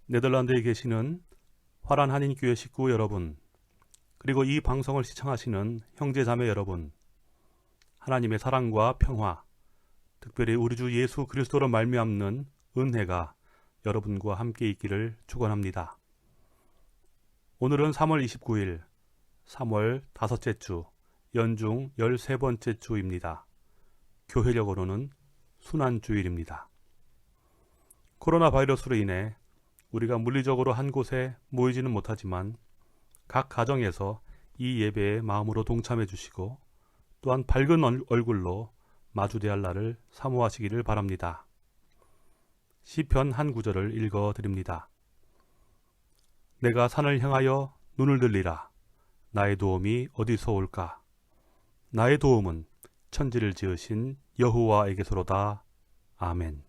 네덜란드에 계시는 화란 한인교회 식구 여러분, 그리고 이 방송을 시청하시는 형제자매 여러분, 하나님의 사랑과 평화, 특별히 우리 주 예수 그리스도로 말미암는 은혜가 여러분과 함께 있기를 축원합니다. 오늘은 3월 29일, 3월 다섯째 주, 연중 13번째 주입니다. 교회력으로는 순환주일입니다. 코로나 바이러스로 인해 우리가 물리적으로 한 곳에 모이지는 못하지만 각 가정에서 이 예배에 마음으로 동참해 주시고 또한 밝은 얼굴로 마주대할 날을 사모하시기를 바랍니다. 시편 한 구절을 읽어 드립니다. 내가 산을 향하여 눈을 들리라. 나의 도움이 어디서 올까? 나의 도움은 천지를 지으신 여호와에게서로다. 아멘.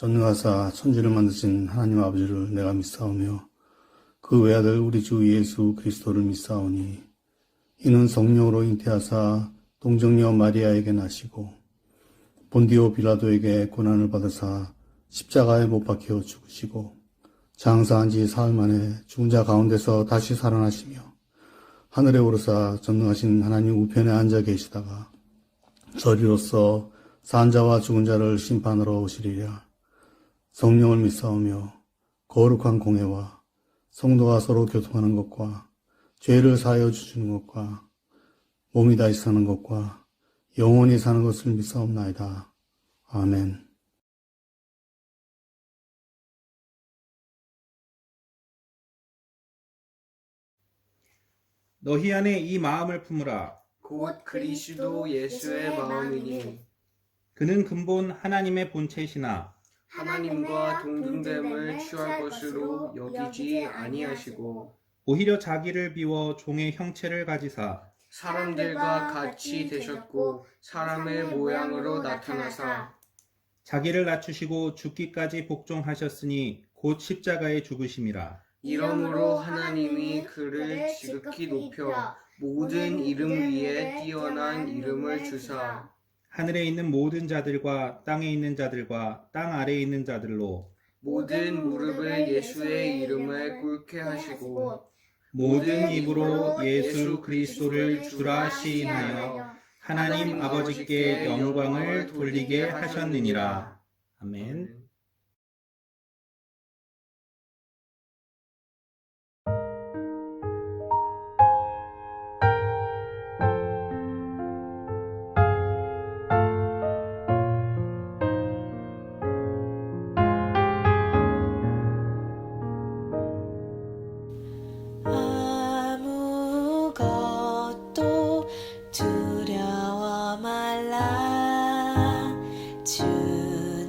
전능하사 천지를 만드신 하나님 아버지를 내가 믿사오며 그 외아들 우리 주 예수 그리스도를 믿사오니 이는 성령으로 잉태하사 동정녀 마리아에게 나시고 본디오 빌라도에게 고난을 받으사 십자가에 못 박혀 죽으시고 장사한 지 사흘 만에 죽은 자 가운데서 다시 살아나시며 하늘에 오르사 전능하신 하나님 우편에 앉아 계시다가 저리로서 산 자와 죽은 자를 심판하러 오시리라. 성령을 믿사오며 거룩한 공회와 성도가 서로 교통하는 것과 죄를 사하여 주시는 것과 몸이 다시 사는 것과 영원히 사는 것을 믿사옵나이다. 아멘. 너희 안에 이 마음을 품으라. 곧 그리스도 예수의 마음이니 그는 근본 하나님의 본체시나 하나님과 동등됨을 취할 것으로 여기지 아니하시고 오히려 자기를 비워 종의 형체를 가지사 사람들과 같이 되셨고 사람의 모양으로 나타나사 자기를 낮추시고 죽기까지 복종하셨으니 곧 십자가에 죽으심이라. 이러므로 하나님이 그를 지극히 높여 모든 이름 위에 뛰어난 이름을 주사 하늘에 있는 모든 자들과 땅에 있는 자들과 땅 아래에 있는 자들로 모든 무릎을 예수의 이름에 꿇게 하시고 모든 입으로 예수 그리스도를 주라 시인하여 하나님 아버지께 영광을 돌리게 하셨느니라. 아멘. 아무것도 두려워 말라. 주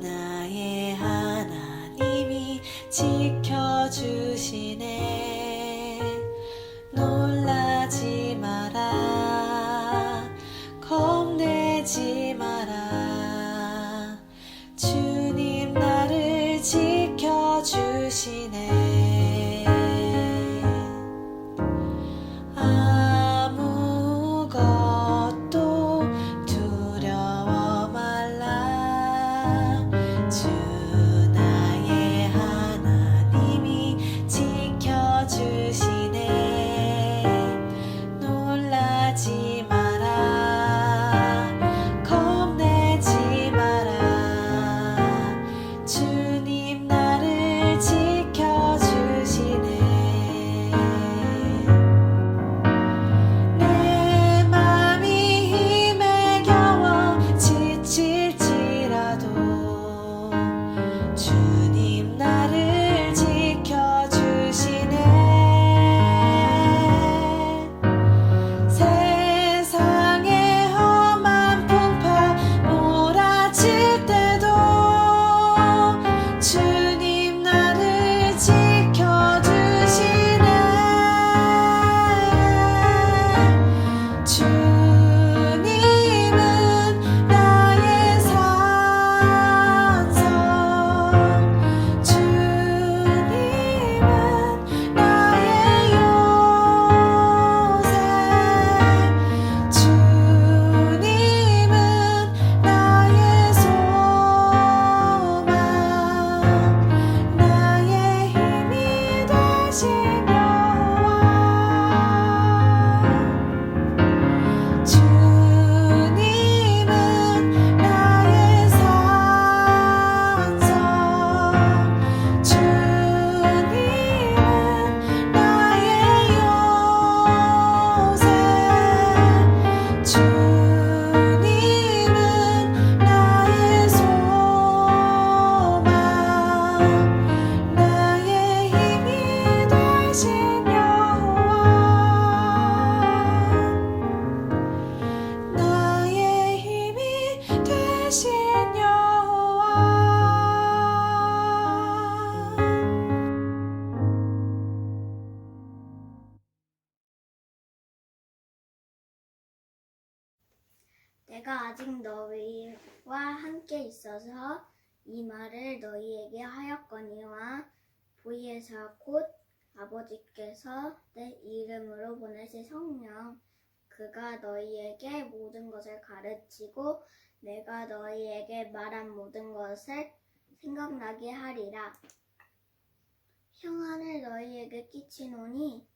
나의 하나님이 지켜주시네. 놀라지 마라. 겁내지 마라. 주님 나를 지켜주시네. 아무것도 두려워 말라. 주 나의 하나님이 지켜주시네. 놀라지 마라. 겁내지 마라. 주님 나를 지켜주시네. 내 맘이 힘에 겨워 지칠지라도 주님 나를 지켜주시네. 세상의 험한 풍파 몰아칠 때도 주님 나를 지켜주시네. 주님은 나의 산성, 주님은 나의 요새, 주님은 나의 소망, 나의 힘이 되신 여호와. 주님은 나의 산성, 주님은 나의 요새, 주님은 나의 소망, 나의 힘이 되신 여호와. 나의 힘이 되신 여호와. 내가 아직 너희와 함께 있어서 이 말을 너희에게 하였거니와 보혜사 곧 아버지께서 내 이름으로 보내실 성령 그가 너희에게 모든 것을 가르치고 내가 너희에게 말한 모든 것을 생각나게 하리라. 평안을 너희에게 끼치노니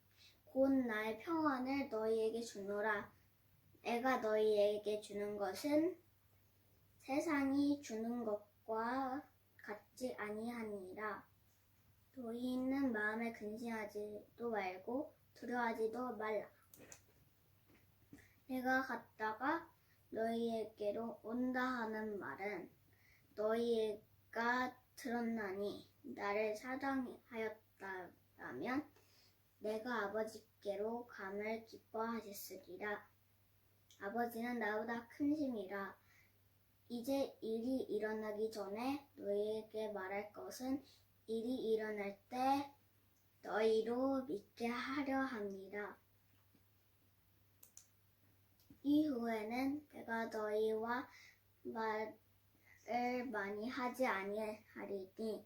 곧 나의 평안을 너희에게 주노라. 내가 너희에게 주는 것은 세상이 주는 것과 같지 아니하니라. 너희는 마음에 근심하지도 말고 두려워하지도 말라. 내가 갔다가 너희에게로 온다 하는 말은 너희가 들었나니 나를 사랑하였다면 내가 아버지께로 감을 기뻐하셨으리라. 아버지는 나보다 크심이라. 이제 일이 일어나기 전에 너희에게 말할 것은 일이 일어날 때 너희로 믿게 하려 함이라. 이후에는 내가 너희와 말을 많이 하지 아니하리니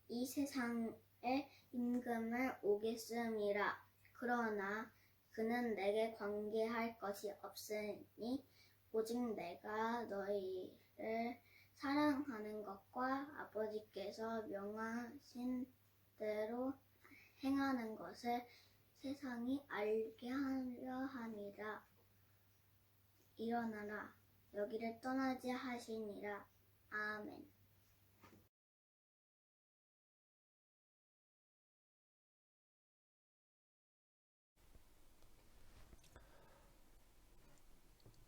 이 세상에 임금을 오겠음이라. 그러나 그는 내게 관계할 것이 없으니 오직 내가 너희를 사랑하는 것과 아버지께서 명하신 대로 행하는 것을 세상이 알게 하려 함이라. 일어나라, 여기를 떠나지 하시니라. 아멘.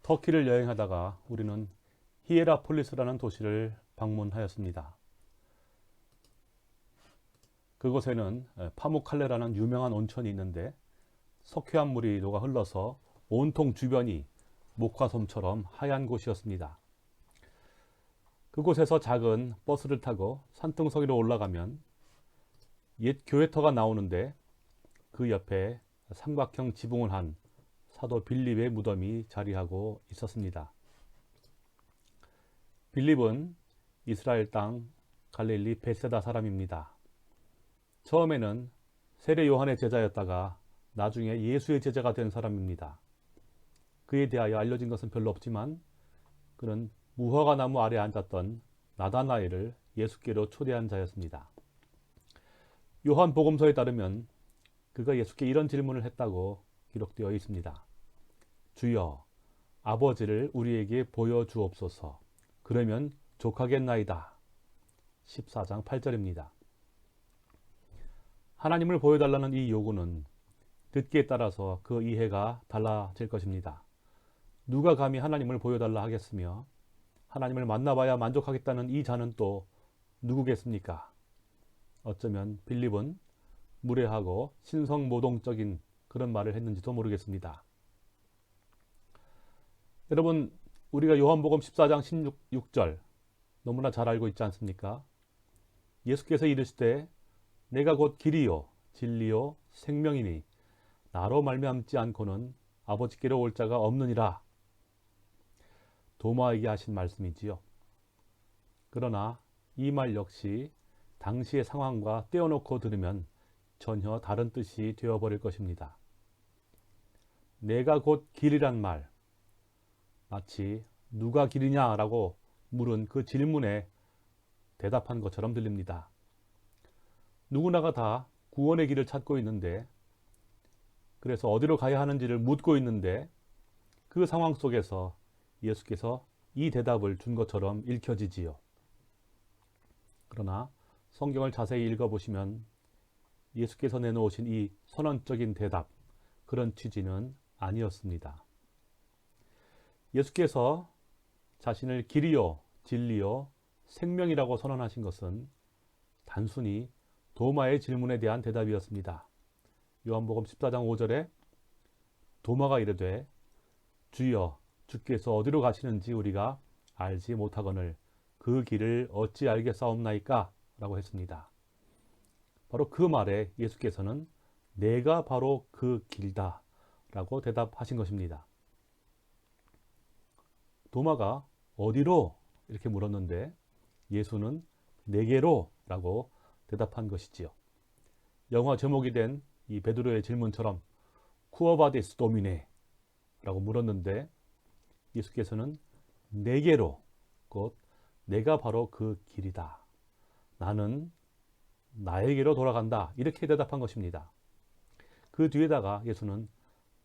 터키를 여행하다가 우리는 히에라폴리스라는 도시를 방문하였습니다. 그곳에는 파무칼레라는 유명한 온천이 있는데 석회암 물이 녹아 흘러서 온통 주변이 목화솜처럼 하얀 곳이었습니다. 그곳에서 작은 버스를 타고 산등성 위로 올라가면 옛 교회터가 나오는데 그 옆에 삼각형 지붕을 한 사도 빌립의 무덤이 자리하고 있었습니다. 빌립은 이스라엘 땅 갈릴리 베세다 사람입니다. 처음에는 세례 요한의 제자였다가 나중에 예수의 제자가 된 사람입니다. 그에 대하여 알려진 것은 별로 없지만 그는 무화과 나무 아래 앉았던 나다나엘을 예수께로 초대한 자였습니다. 요한 복음서에 따르면 그가 예수께 이런 질문을 했다고 기록되어 있습니다. 주여, 아버지를 우리에게 보여주옵소서. 그러면 족하겠나이다. 14장 8절입니다. 하나님을 보여달라는 이 요구는 듣기에 따라서 그 이해가 달라질 것입니다. 누가 감히 하나님을 보여달라 하겠으며 하나님을 만나봐야 만족하겠다는 이 자는 또 누구겠습니까? 어쩌면 빌립은 무례하고 신성모독적인 그런 말을 했는지도 모르겠습니다. 여러분, 우리가 요한복음 14장 16절 너무나 잘 알고 있지 않습니까? 예수께서 이르시되 내가 곧 길이요 진리요 생명이니 나로 말미암지 않고는 아버지께로 올 자가 없느니라. 도마에게 하신 말씀이지요. 그러나 이 말 역시 당시의 상황과 떼어놓고 들으면 전혀 다른 뜻이 되어버릴 것입니다. 내가 곧 길이란 말, 마치 누가 길이냐라고 물은 그 질문에 대답한 것처럼 들립니다. 누구나가 다 구원의 길을 찾고 있는데, 그래서 어디로 가야 하는지를 묻고 있는데 그 상황 속에서 예수께서 이 대답을 준 것처럼 읽혀지지요. 그러나 성경을 자세히 읽어보시면 예수께서 내놓으신 이 선언적인 대답, 그런 취지는 아니었습니다. 예수께서 자신을 길이요 진리요 생명이라고 선언하신 것은 단순히 도마의 질문에 대한 대답이었습니다. 요한복음 14장 5절에 도마가 이르되 주여, 주께서 어디로 가시는지 우리가 알지 못하거늘 그 길을 어찌 알겠사옵나이까? 라고 했습니다. 바로 그 말에 예수께서는 내가 바로 그 길다 라고 대답하신 것입니다. 도마가 어디로? 이렇게 물었는데 예수는 내게로 라고 대답한 것이지요. 영화 제목이 된 이 베드로의 질문처럼 쿠어바디스 도미네 라고 물었는데 예수께서는 내게로, 곧 내가 바로 그 길이다. 나는 나에게로 돌아간다. 이렇게 대답한 것입니다. 그 뒤에다가 예수는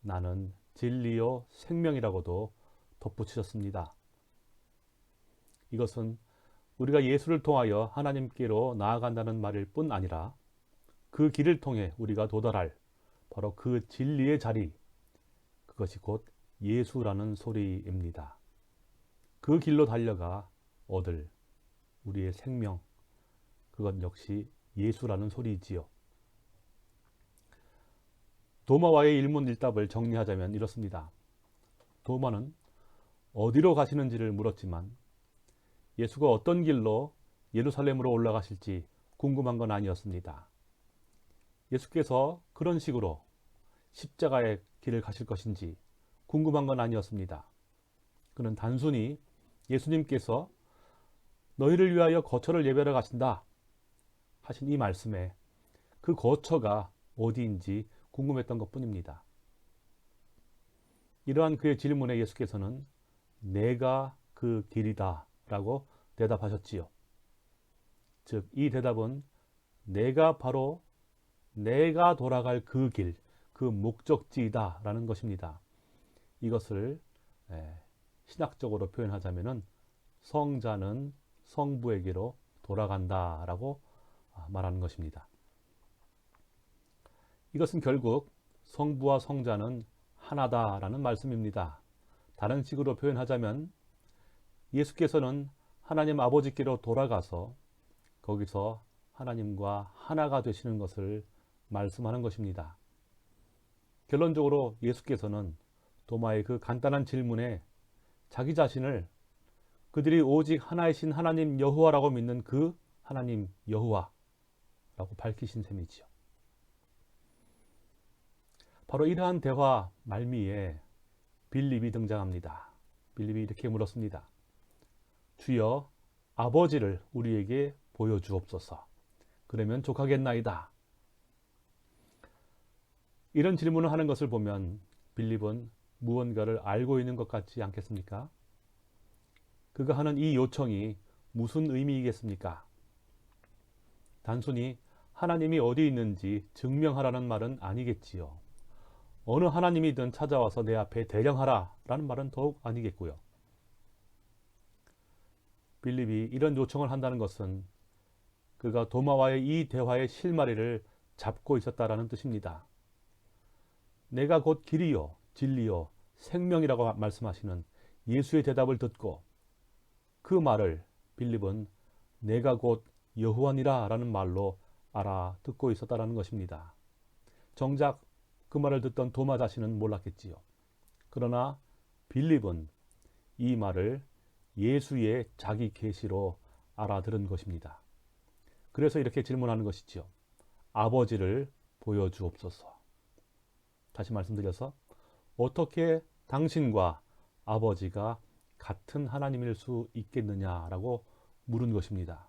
나는 진리요 생명이라고도 덧붙이셨습니다. 이것은 우리가 예수를 통하여 하나님께로 나아간다는 말일 뿐 아니라 그 길을 통해 우리가 도달할 바로 그 진리의 자리, 그것이 곧 예수라는 소리입니다. 그 길로 달려가 얻을 우리의 생명, 그것 역시 예수라는 소리이지요. 도마와의 일문일답을 정리하자면 이렇습니다. 도마는 어디로 가시는지를 물었지만 예수가 어떤 길로 예루살렘으로 올라가실지 궁금한 건 아니었습니다. 예수께서 그런 식으로 십자가의 길을 가실 것인지 궁금한 건 아니었습니다. 그는 단순히 예수님께서 너희를 위하여 거처를 예배하러 가신다 하신 이 말씀에 그 거처가 어디인지 궁금했던 것뿐입니다. 이러한 그의 질문에 예수께서는 내가 그 길이다 라고 대답하셨지요. 즉, 이 대답은 내가 바로 내가 돌아갈 그 길, 그 목적지이다라는 것입니다. 이것을 신학적으로 표현하자면은 성자는 성부에게로 돌아간다라고 말하는 것입니다. 이것은 결국 성부와 성자는 하나다라는 말씀입니다. 다른 식으로 표현하자면 예수께서는 하나님 아버지께로 돌아가서 거기서 하나님과 하나가 되시는 것을 말씀하는 것입니다. 결론적으로 예수께서는 도마의 그 간단한 질문에 자기 자신을 그들이 오직 하나이신 하나님 여호와라고 믿는 그 하나님 여호와라고 밝히신 셈이지요. 바로 이러한 대화 말미에 빌립이 등장합니다. 빌립이 이렇게 물었습니다. 주여, 아버지를 우리에게 보여주옵소서. 그러면 족하겠나이다. 이런 질문을 하는 것을 보면 빌립은 무언가를 알고 있는 것 같지 않겠습니까? 그가 하는 이 요청이 무슨 의미이겠습니까? 단순히 하나님이 어디 있는지 증명하라는 말은 아니겠지요. 어느 하나님이든 찾아와서 내 앞에 대령하라 라는 말은 더욱 아니겠고요. 빌립이 이런 요청을 한다는 것은 그가 도마와의 이 대화의 실마리를 잡고 있었다라는 뜻입니다. 내가 곧 길이요 진리요 생명이라고 말씀하시는 예수의 대답을 듣고 그 말을 빌립은 내가 곧 여호와니라 라는 말로 알아듣고 있었다라는 것입니다. 정작 그 말을 듣던 도마 자신은 몰랐겠지요. 그러나 빌립은 이 말을 예수의 자기 계시로 알아들은 것입니다. 그래서 이렇게 질문하는 것이지요. 아버지를 보여주옵소서. 다시 말씀드려서 어떻게 당신과 아버지가 같은 하나님일 수 있겠느냐라고 물은 것입니다.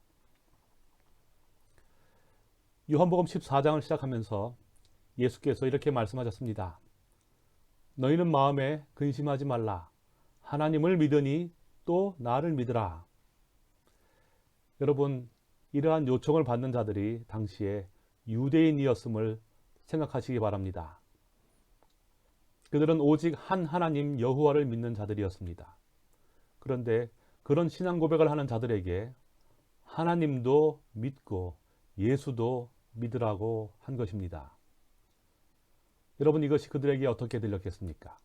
요한복음 14장을 시작하면서 예수께서 이렇게 말씀하셨습니다. 너희는 마음에 근심하지 말라. 하나님을 믿으니 또 나를 믿으라. 여러분, 이러한 요청을 받는 자들이 당시에 유대인이었음을 생각하시기 바랍니다. 그들은 오직 한 하나님 여호와를 믿는 자들이었습니다. 그런데 그런 신앙 고백을 하는 자들에게 하나님도 믿고 예수도 믿으라고 한 것입니다. 여러분, 이것이 그들에게 어떻게 들렸겠습니까?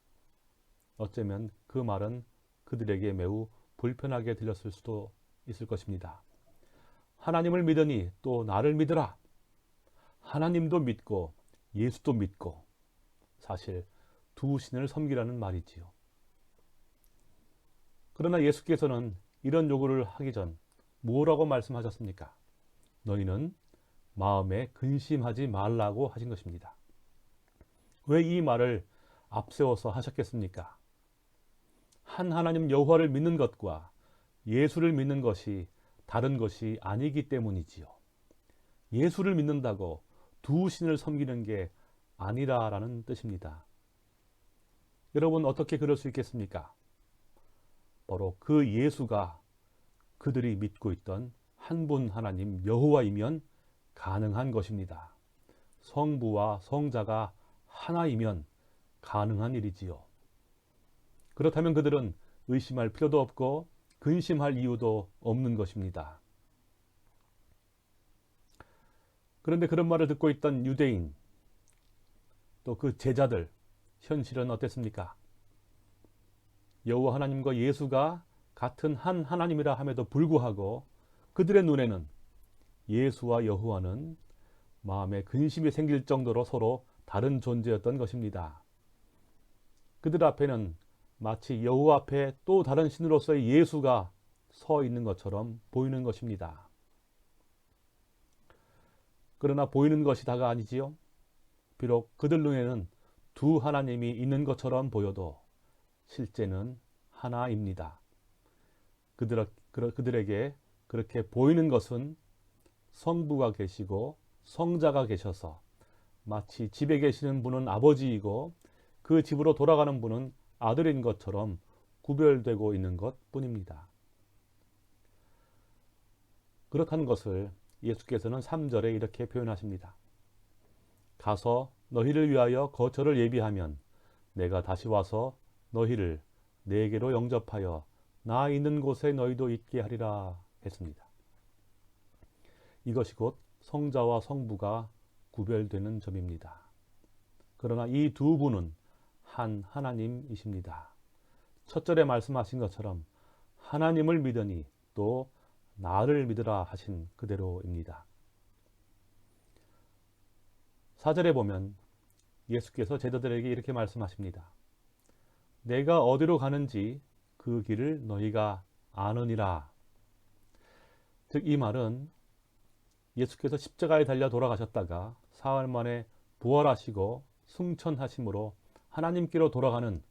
어쩌면 그 말은 그들에게 매우 불편하게 들렸을 수도 있을 것입니다. 하나님을 믿으니 또 나를 믿으라. 하나님도 믿고 예수도 믿고, 사실 두 신을 섬기라는 말이지요. 그러나 예수께서는 이런 요구를 하기 전 뭐라고 말씀하셨습니까? 너희는 마음에 근심하지 말라고 하신 것입니다. 왜 이 말을 앞세워서 하셨겠습니까? 한 하나님 여호와를 믿는 것과 예수를 믿는 것이 다른 것이 아니기 때문이지요. 예수를 믿는다고 두 신을 섬기는 게 아니라라는 뜻입니다. 여러분, 어떻게 그럴 수 있겠습니까? 바로 그 예수가 그들이 믿고 있던 한 분 하나님 여호와이면 가능한 것입니다. 성부와 성자가 하나이면 가능한 일이지요. 그렇다면 그들은 의심할 필요도 없고 근심할 이유도 없는 것입니다. 그런데 그런 말을 듣고 있던 유대인, 또 그 제자들, 현실은 어땠습니까? 여호와 하나님과 예수가 같은 한 하나님이라 함에도 불구하고 그들의 눈에는 예수와 여호와는 마음에 근심이 생길 정도로 서로 다른 존재였던 것입니다. 그들 앞에는 마치 여호와 앞에 또 다른 신으로서의 예수가 서 있는 것처럼 보이는 것입니다. 그러나 보이는 것이 다가 아니지요. 비록 그들 눈에는 두 하나님이 있는 것처럼 보여도 실제는 하나입니다. 그들에게 그렇게 보이는 것은 성부가 계시고 성자가 계셔서 마치 집에 계시는 분은 아버지이고 그 집으로 돌아가는 분은 아들인 것처럼 구별되고 있는 것 뿐입니다. 그렇다는 것을 예수께서는 3절에 이렇게 표현하십니다. 가서 너희를 위하여 거처를 예비하면 내가 다시 와서 너희를 내게로 영접하여 나 있는 곳에 너희도 있게 하리라 했습니다. 이것이 곧 성자와 성부가 구별되는 점입니다. 그러나 이 두 분은 한 하나님이십니다. 첫 절에 말씀하신 것처럼 하나님을 믿으니 또 나를 믿으라 하신 그대로입니다. 4절에 보면 예수께서 제자들에게 이렇게 말씀하십니다. 내가 어디로 가는지 그 길을 너희가 아느니라. 즉 이 말은 예수께서 십자가에 달려 돌아가셨다가 사흘 만에 부활하시고 승천하심으로 하나님께로 돌아가는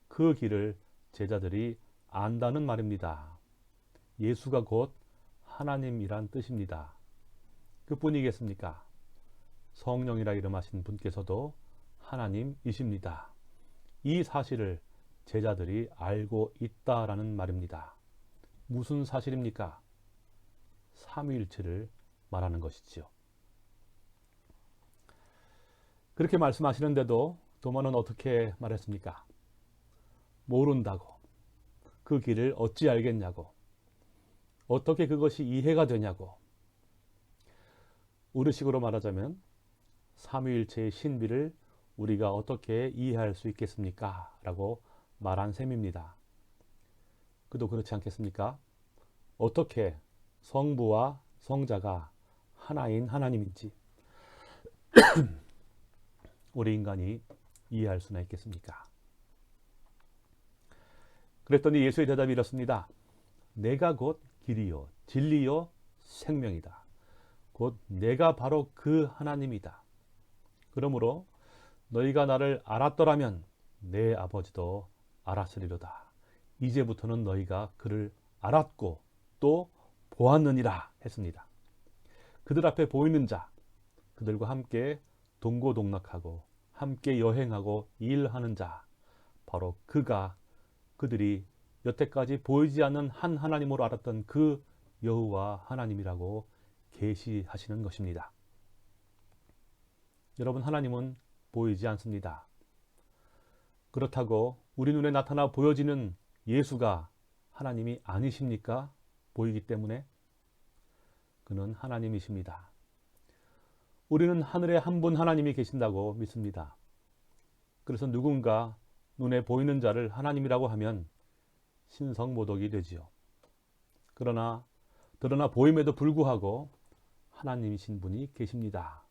그 길을 제자들이 안다는 말입니다. 예수가 곧 하나님이란 뜻입니다. 그뿐이겠습니까? 성령이라 이름하신 분께서도 하나님이십니다. 이 사실을 제자들이 알고 있다라는 말입니다. 무슨 사실입니까? 삼위일체를 말하는 것이지요. 그렇게 말씀하시는데도 도마는 어떻게 말했습니까? 모른다고. 그 길을 어찌 알겠냐고. 어떻게 그것이 이해가 되냐고. 우리식으로 말하자면 삼위일체의 신비를 우리가 어떻게 이해할 수 있겠습니까? 라고 말한 셈입니다. 그도 그렇지 않겠습니까? 어떻게 성부와 성자가 하나인 하나님인지 우리 인간이 이해할 수나 있겠습니까? 그랬더니 예수의 대답이 이렇습니다. 내가 곧 길이요 진리요 생명이다. 곧 내가 바로 그 하나님이다. 그러므로 너희가 나를 알았더라면 내 아버지도 알았으리로다. 이제부터는 너희가 그를 알았고 또 보았느니라 했습니다. 그들 앞에 보이는 자, 그들과 함께 동고동락하고 함께 여행하고 일하는 자, 바로 그들이 여태까지 보이지 않는 한 하나님으로 알았던 그 여호와 하나님이라고 계시하시는 것입니다. 여러분, 하나님은 보이지 않습니다. 그렇다고 우리 눈에 나타나 보여지는 예수가 하나님이 아니십니까? 보이기 때문에 그는 하나님이십니다. 우리는 하늘에 한 분 하나님이 계신다고 믿습니다. 그래서 누군가 눈에 보이는 자를 하나님이라고 하면 신성모독이 되지요. 그러나 드러나 보임에도 불구하고 하나님이신 분이 계십니다.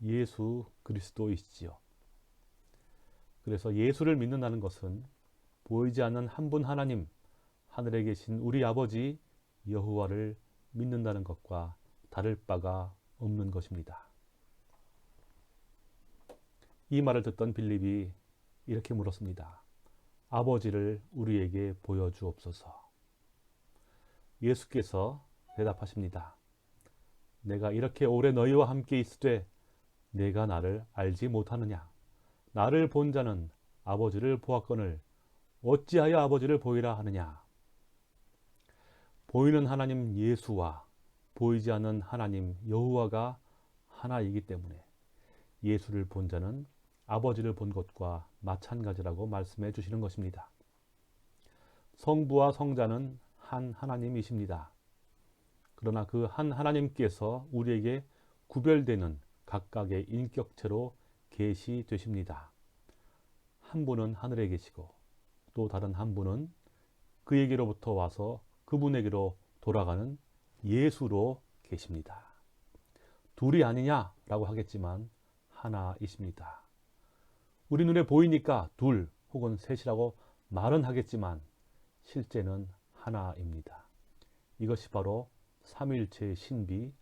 예수 그리스도이시지요. 그래서 예수를 믿는다는 것은 보이지 않는 한 분 하나님, 하늘에 계신 우리 아버지 여호와를 믿는다는 것과 다를 바가 없는 것입니다. 이 말을 듣던 빌립이 이렇게 물었습니다. 아버지를 우리에게 보여주옵소서. 예수께서 대답하십니다. 내가 이렇게 오래 너희와 함께 있으되 내가 나를 알지 못하느냐? 나를 본 자는 아버지를 보았거늘 어찌하여 아버지를 보이라 하느냐? 보이는 하나님 예수와 보이지 않는 하나님 여호와가 하나이기 때문에 예수를 본 자는 아버지를 본 것과 마찬가지라고 말씀해 주시는 것입니다. 성부와 성자는 한 하나님이십니다. 그러나 그 한 하나님께서 우리에게 구별되는 각각의 인격체로 계시되십니다. 한 분은 하늘에 계시고 또 다른 한 분은 그에게로부터 와서 그분에게로 돌아가는 예수로 계십니다. 둘이 아니냐라고 하겠지만 하나이십니다. 우리 눈에 보이니까 둘 혹은 셋이라고 말은 하겠지만 실제는 하나입니다. 이것이 바로 삼위일체의 신비,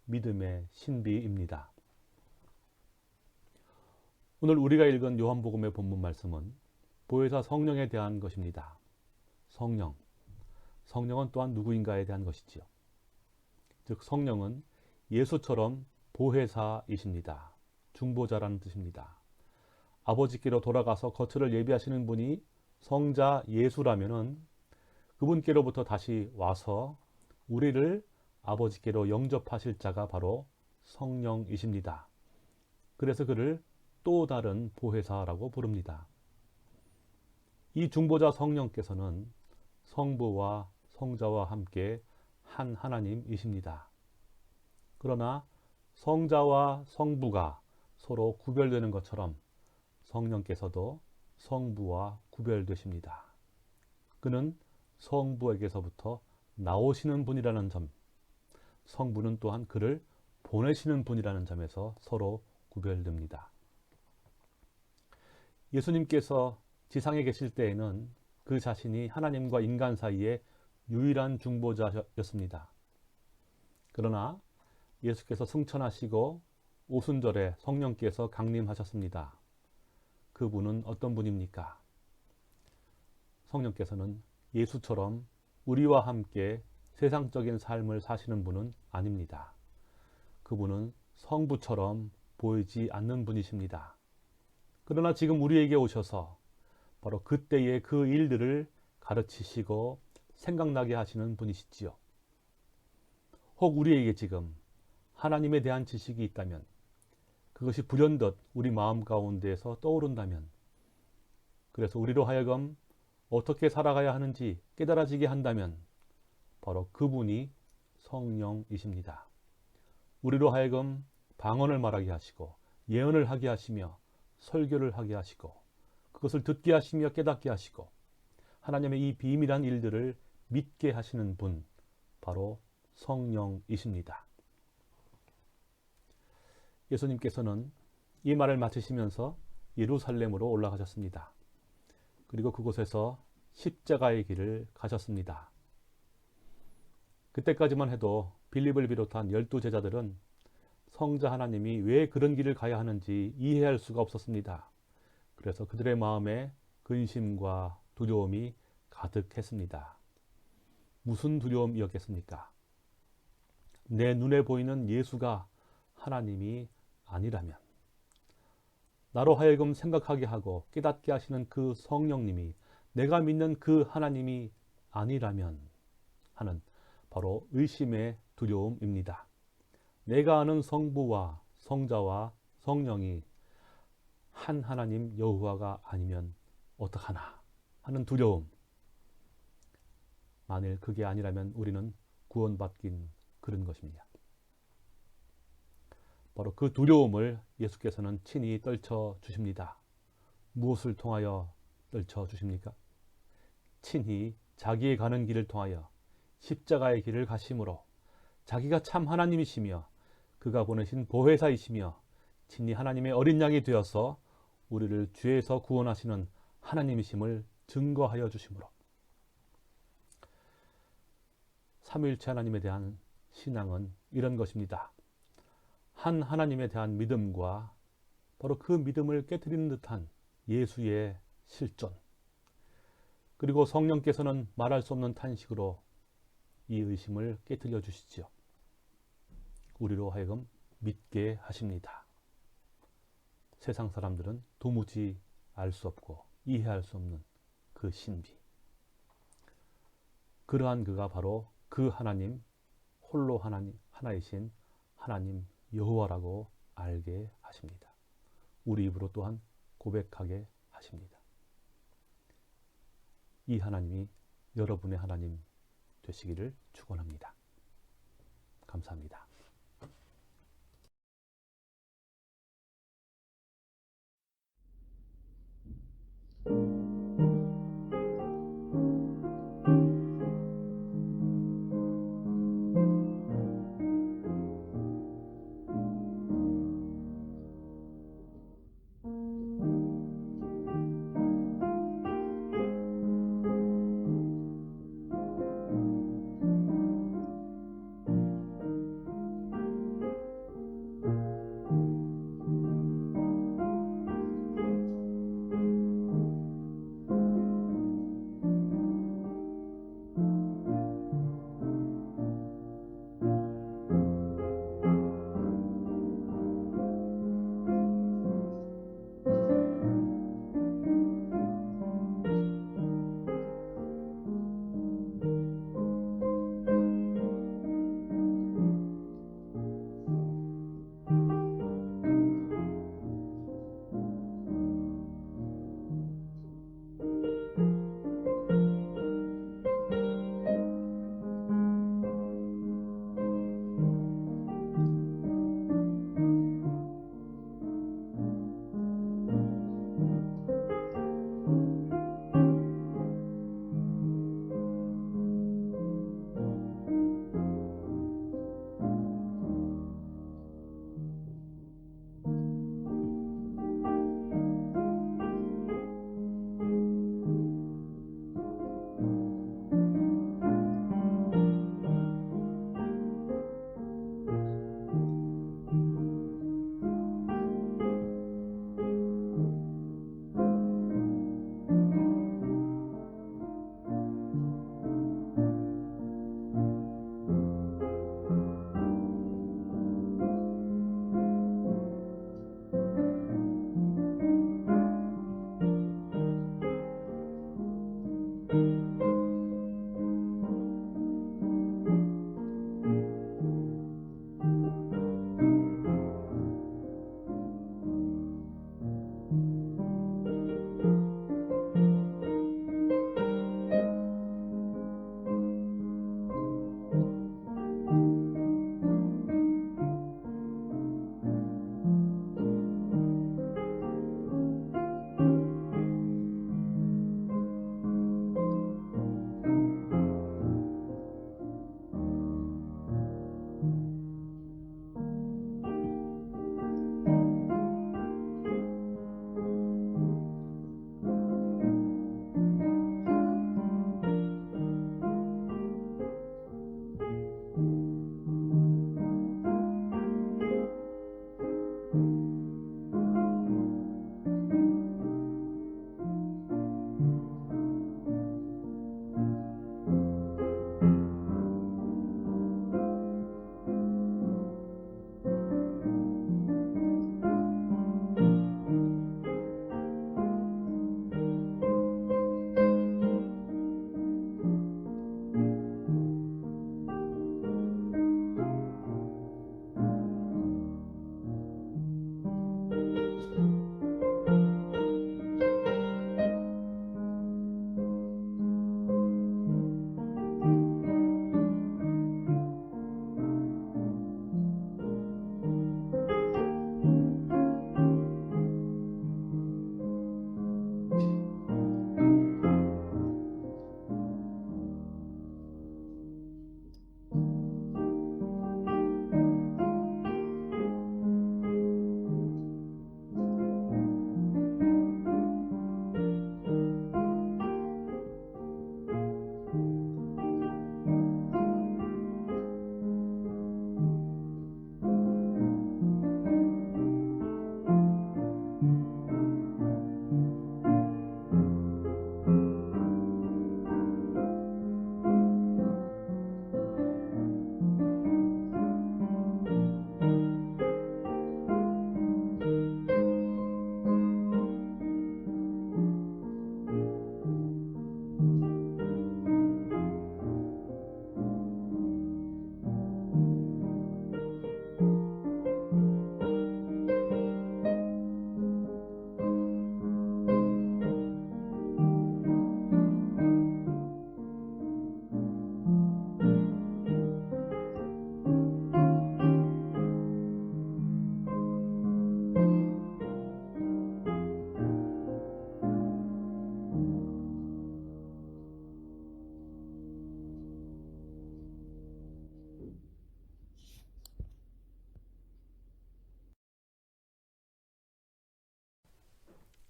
믿음의 신비입니다. 오늘 우리가 읽은 요한복음의 본문 말씀은 보혜사 성령에 대한 것입니다. 성령은 또한 누구인가에 대한 것이지요. 즉 성령은 예수처럼 보혜사이십니다. 중보자라는 뜻입니다. 아버지께로 돌아가서 거처를 예비하시는 분이 성자 예수라면은 그분께로부터 다시 와서 우리를 아버지께로 영접하실 자가 바로 성령이십니다. 그래서 그를 또 다른 보혜사라고 부릅니다. 이 중보자 성령께서는 성부와 성자와 함께 한 하나님이십니다. 그러나 성자와 성부가 서로 구별되는 것처럼 성령께서도 성부와 구별되십니다. 그는 성부에게서부터 나오시는 분이라는 점, 성부는 또한 그를 보내시는 분이라는 점에서 서로 구별됩니다. 예수님께서 지상에 계실 때에는 그 자신이 하나님과 인간 사이의 유일한 중보자였습니다. 그러나 예수께서 승천하시고 오순절에 성령께서 강림하셨습니다. 그분은 어떤 분입니까? 성령께서는 예수처럼 우리와 함께 세상적인 삶을 사시는 분은 아닙니다. 그분은 성부처럼 보이지 않는 분이십니다. 그러나 지금 우리에게 오셔서 바로 그때의 그 일들을 가르치시고 생각나게 하시는 분이시지요. 혹 우리에게 지금 하나님에 대한 지식이 있다면, 그것이 불현듯 우리 마음 가운데에서 떠오른다면, 그래서 우리로 하여금 어떻게 살아가야 하는지 깨달아지게 한다면 바로 그분이 성령이십니다. 우리로 하여금 방언을 말하게 하시고 예언을 하게 하시며 설교를 하게 하시고 그것을 듣게 하시며 깨닫게 하시고 하나님의 이 비밀한 일들을 믿게 하시는 분, 바로 성령이십니다. 예수님께서는 이 말을 마치시면서 예루살렘으로 올라가셨습니다. 그리고 그곳에서 십자가의 길을 가셨습니다. 그때까지만 해도 빌립을 비롯한 12제자들은 성자 하나님이 왜 그런 길을 가야 하는지 이해할 수가 없었습니다. 그래서 그들의 마음에 근심과 두려움이 가득했습니다. 무슨 두려움이었겠습니까? 내 눈에 보이는 예수가 하나님이 아니라면, 나로 하여금 생각하게 하고 깨닫게 하시는 그 성령님이 내가 믿는 그 하나님이 아니라면 하는 바로 의심의 두려움입니다. 내가 아는 성부와 성자와 성령이 한 하나님 여호와가 아니면 어떡하나 하는 두려움. 만일 그게 아니라면 우리는 구원받긴 그런 것입니다. 바로 그 두려움을 예수께서는 친히 떨쳐 주십니다. 무엇을 통하여 떨쳐 주십니까? 친히 자기의 가는 길을 통하여 십자가의 길을 가심으로 자기가 참 하나님이시며 그가 보내신 보혜사이시며 친히 하나님의 어린 양이 되어서 우리를 죄에서 구원하시는 하나님이심을 증거하여 주심으로, 삼위일체 하나님에 대한 신앙은 이런 것입니다. 한 하나님에 대한 믿음과 바로 그 믿음을 깨트리는 듯한 예수의 실존, 그리고 성령께서는 말할 수 없는 탄식으로 이 의심을 깨트려 주시지요. 우리로 하여금 믿게 하십니다. 세상 사람들은 도무지 알 수 없고 이해할 수 없는 그 신비, 그러한 그가 바로 그 하나님, 홀로 하나님, 하나이신 하나님 여호와라고 알게 하십니다. 우리 입으로 또한 고백하게 하십니다. 이 하나님이 여러분의 하나님 되시기를 축원합니다. 감사합니다.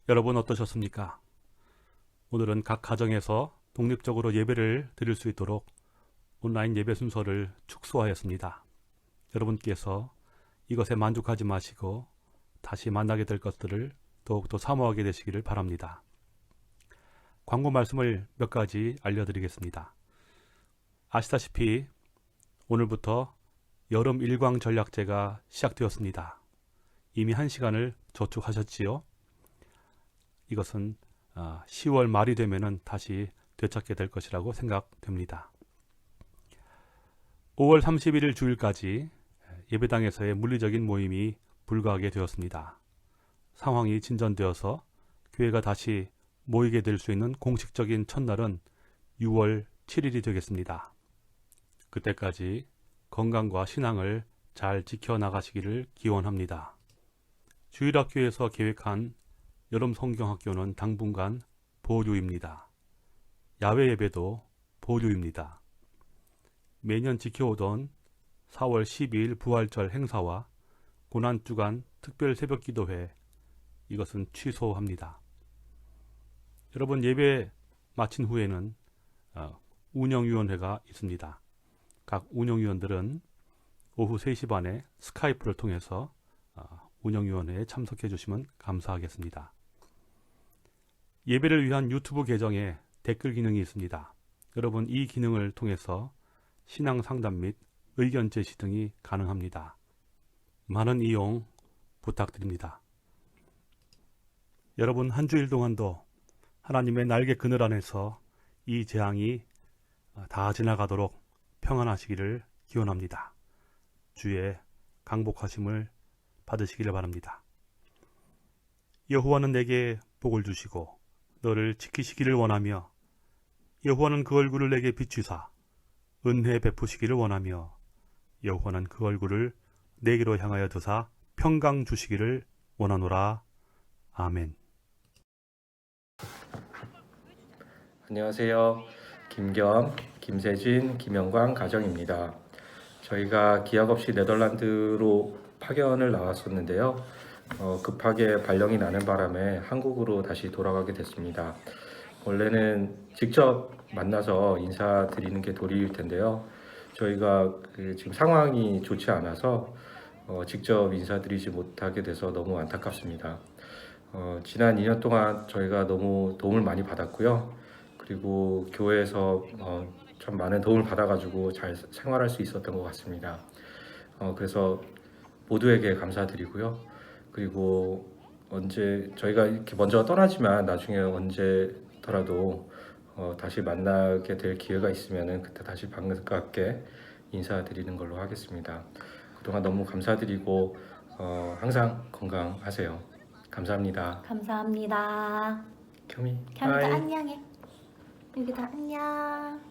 여러분 어떠셨습니까? 오늘은 각 가정에서 독립적으로 예배를 드릴 수 있도록 온라인 예배 순서를 축소하였습니다. 여러분께서 이것에 만족하지 마시고 다시 만나게 될 것들을 더욱더 사모하게 되시기를 바랍니다. 광고 말씀을 몇 가지 알려드리겠습니다. 아시다시피 오늘부터 여름 일광 전략제가 시작되었습니다. 이미 1시간을 저축하셨지요? 이것은 10월 말이 되면은 다시 되찾게 될 것이라고 생각됩니다. 5월 31일 주일까지 예배당에서의 물리적인 모임이 불가하게 되었습니다. 상황이 진전되어서 교회가 다시 모이게 될 수 있는 공식적인 첫날은 6월 7일이 되겠습니다. 그때까지 건강과 신앙을 잘 지켜나가시기를 기원합니다. 주일학교에서 계획한 여름 성경학교는 당분간 보류입니다. 야외 예배도 보류입니다. 매년 지켜오던 4월 12일 부활절 행사와 고난주간 특별 새벽기도회, 이것은 취소합니다. 여러분, 예배 마친 후에는 운영위원회가 있습니다. 각 운영위원들은 오후 3시 반에 스카이프를 통해서 운영위원회에 참석해 주시면 감사하겠습니다. 예배를 위한 유튜브 계정에 댓글 기능이 있습니다. 여러분, 이 기능을 통해서 신앙 상담 및 의견 제시 등이 가능합니다. 많은 이용 부탁드립니다. 여러분, 한 주일 동안도 하나님의 날개 그늘 안에서 이 재앙이 다 지나가도록 평안하시기를 기원합니다. 주의 강복하심을 받으시기를 바랍니다. 여호와는 내게 복을 주시고 너를 지키시기를 원하며 여호와는 그 얼굴을 내게 비추사 은혜 베푸시기를 원하며 여호와는 그 얼굴을 내게로 향하여 드사 평강 주시기를 원하노라. 아멘. 안녕하세요. 김겸, 김세진, 김영광 가정입니다. 저희가 기약 없이 네덜란드로 파견을 나왔었는데요. 급하게 발령이 나는 바람에 한국으로 다시 돌아가게 됐습니다. 원래는 직접 만나서 인사드리는 게 도리일 텐데요. 저희가 지금 상황이 좋지 않아서 직접 인사드리지 못하게 돼서 너무 안타깝습니다. 지난 2년 동안 저희가 너무 도움을 많이 받았고요. 그리고 교회에서 참 많은 도움을 받아가지고 잘 생활할 수 있었던 것 같습니다. 그래서 모두에게 감사드리고요. 그리고 언제 저희가 이렇게 먼저 떠나지만 나중에 언제더라도 다시 만나게 될 기회가 있으면은 그때 다시 반갑게 인사드리는 걸로 하겠습니다. 그동안 너무 감사드리고 항상 건강하세요. 감사합니다. 감사합니다. 겸이 겸이도 바이. 안녕해. 여기도 안녕.